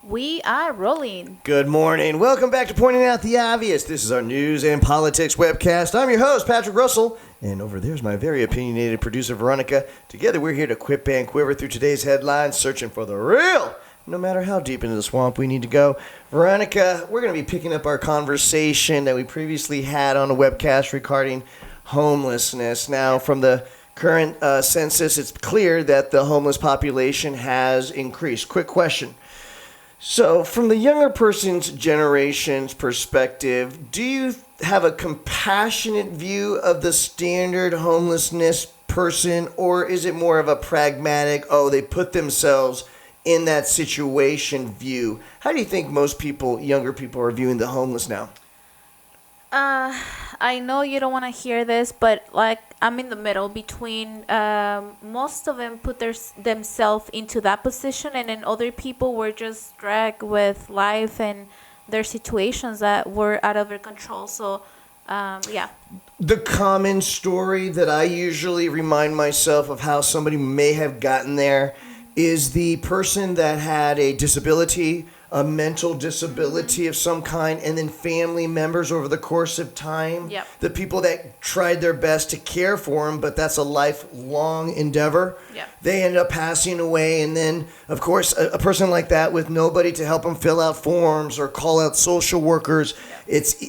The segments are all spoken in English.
We are rolling. Good morning. Welcome back to Pointing Out the Obvious. This is our news and politics webcast. I'm your host, Patrick Russell, and over there's my very opinionated producer, Veronica. Together, we're here to quip and quiver through today's headlines, searching for the real, no matter how deep into the swamp we need to go. Veronica, we're going to be picking up our conversation that we previously had on a webcast regarding homelessness. Now, from the current census, it's clear that the homeless population has increased. Quick question. So, from the younger person's generation's perspective, do you have a compassionate view of the standard homelessness person, or is it more of a pragmatic, they put themselves in that situation view? How do you think most people, younger people, are viewing the homeless now? I know you don't want to hear this, but I'm in the middle between most of them put themselves into that position, and then other people were just dragged with life and their situations that were out of their control. So, yeah. The common story that I usually remind myself of how somebody may have gotten there is the person that had a disability, a mental disability of some kind, and then family members over the course of time. Yep. The people that tried their best to care for them, but that's a lifelong endeavor. Yep. They end up passing away, and then, of course, a person like that with nobody to help them fill out forms or call out social workers,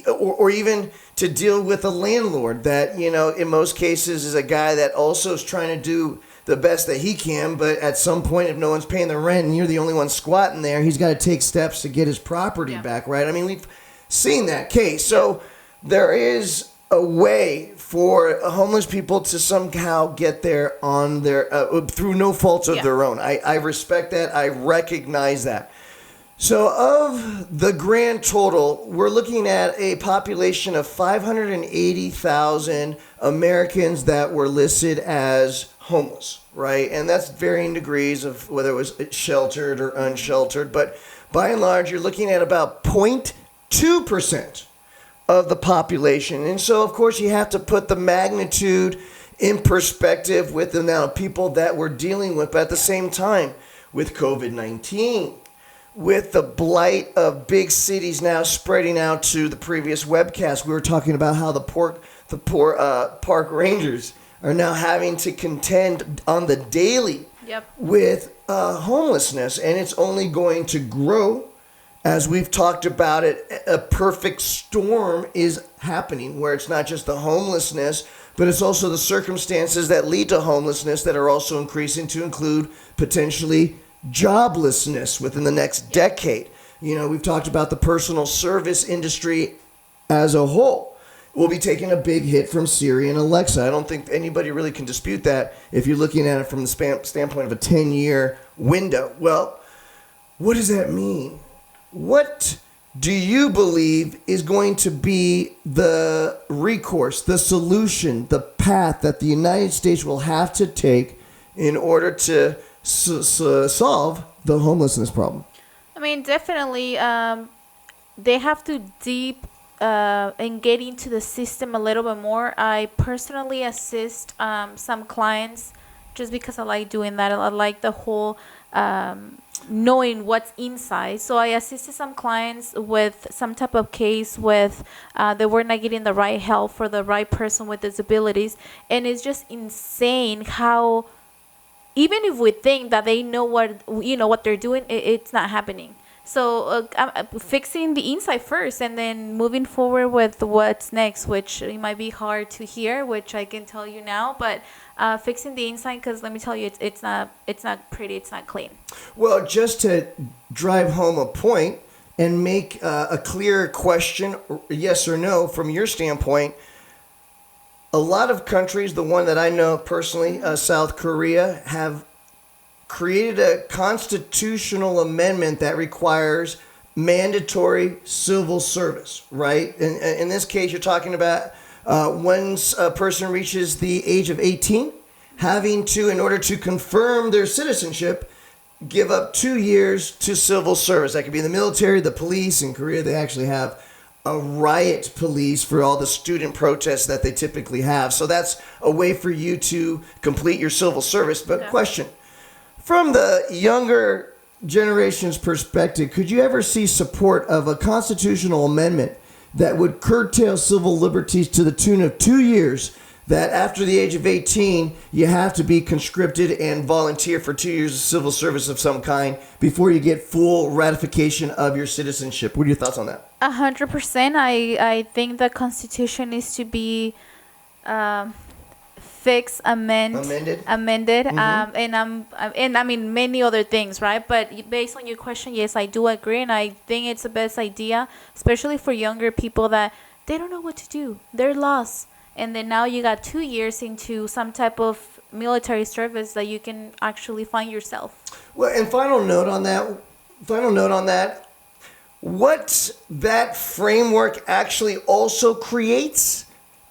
or even to deal with a landlord that, in most cases is a guy that also is trying to do the best that he can, but at some point, if no one's paying the rent and you're the only one squatting there, he's got to take steps to get his property back, right? I mean, we've seen that case. So there is a way for homeless people to somehow get there on their through no fault of their own. I respect that. I recognize that. So of the grand total, we're looking at a population of 580,000 Americans that were listed as homeless, right? And that's varying degrees of whether it was sheltered or unsheltered. But by and large, you're looking at about 0.2% of the population. And so, of course, you have to put the magnitude in perspective with the amount of people that we're dealing with. But at the same time, with COVID-19, with the blight of big cities now spreading out to the previous webcast, we were talking about how the poor park rangers are now having to contend on the daily with homelessness, and it's only going to grow. As we've talked about it, a perfect storm is happening where it's not just the homelessness, but it's also the circumstances that lead to homelessness that are also increasing to include potentially joblessness within the next decade. We've talked about the personal service industry as a whole will be taking a big hit from Siri and Alexa. I don't think anybody really can dispute that if you're looking at it from the standpoint of a 10-year window. Well, what does that mean? What do you believe is going to be the recourse, the solution, the path that the United States will have to take in order to solve the homelessness problem? I mean, definitely, they have to and get into the system a little bit more. I personally assist some clients just because I like doing that. I like the whole knowing what's inside. So I assisted some clients with some type of case with they were not getting the right help for the right person with disabilities. And it's just insane how even if we think that they know what they're doing, it's not happening. So fixing the inside first and then moving forward with what's next, which it might be hard to hear, which I can tell you now, but fixing the inside, because let me tell you, it's not pretty, it's not clean. Well, just to drive home a point and make a clear question, yes or no, from your standpoint, a lot of countries, the one that I know personally, South Korea, have created a constitutional amendment that requires mandatory civil service, right? In this case, you're talking about once a person reaches the age of 18, having to, in order to confirm their citizenship, give up 2 years to civil service. That could be in the military, the police. In Korea, they actually have a riot police for all the student protests that they typically have. So that's a way for you to complete your civil service. But question, from the younger generation's perspective, could you ever see support of a constitutional amendment that would curtail civil liberties to the tune of 2 years, that after the age of 18, you have to be conscripted and volunteer for 2 years of civil service of some kind before you get full ratification of your citizenship? What are your thoughts on that? 100%. I think the Constitution needs to be fixed, amended. And I mean many other things, right? But based on your question, yes, I do agree, and I think it's the best idea, especially for younger people that they don't know what to do. They're lost. And then now you got 2 years into some type of military service that you can actually find yourself. Well, and final note on that, what that framework actually also creates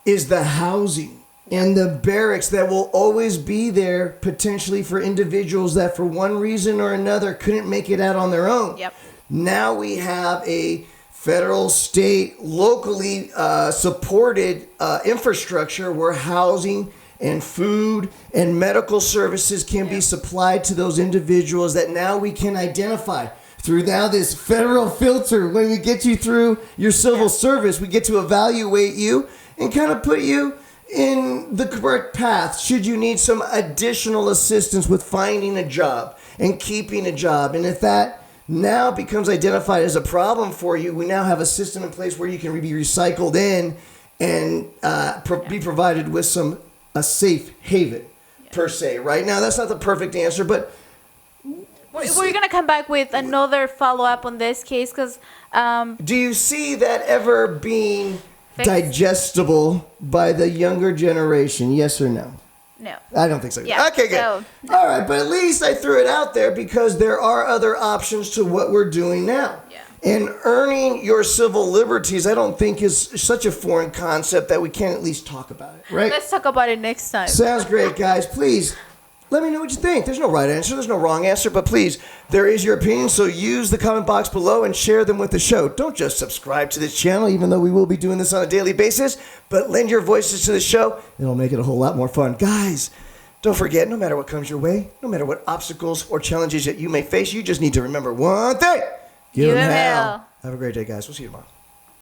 is the housing and the barracks that will always be there potentially for individuals that for one reason or another couldn't make it out on their own. Yep. Now we have a federal, state, locally supported infrastructure where housing and food and medical services can be supplied to those individuals that now we can identify through now this federal filter. When we get you through your civil service, we get to evaluate you and kind of put you in the correct path should you need some additional assistance with finding a job and keeping a job. And if that now becomes identified as a problem for you, we now have a system in place where you can be recycled in and be provided with a safe haven, per se. Right now, that's not the perfect answer, but We're going to come back with another follow-up on this case because... do you see that ever being Fixed? digestible by the younger generation? Yes or no? No. I don't think so. Yeah, Okay, good. so- All right, but at least I threw it out there because there are other options to what we're doing now. Yeah. And earning your civil liberties, I don't think is such a foreign concept that we can't at least talk about it, right? Let's talk about it next time. Sounds great, guys. Please, let me know what you think. There's no right answer. There's no wrong answer. But please, there is your opinion. So use the comment box below and share them with the show. Don't just subscribe to this channel, even though we will be doing this on a daily basis. But lend your voices to the show. It'll make it a whole lot more fun. Guys, don't forget, no matter what comes your way, no matter what obstacles or challenges that you may face, you just need to remember one thing. Give 'em hell. Have a great day, guys. We'll see you tomorrow.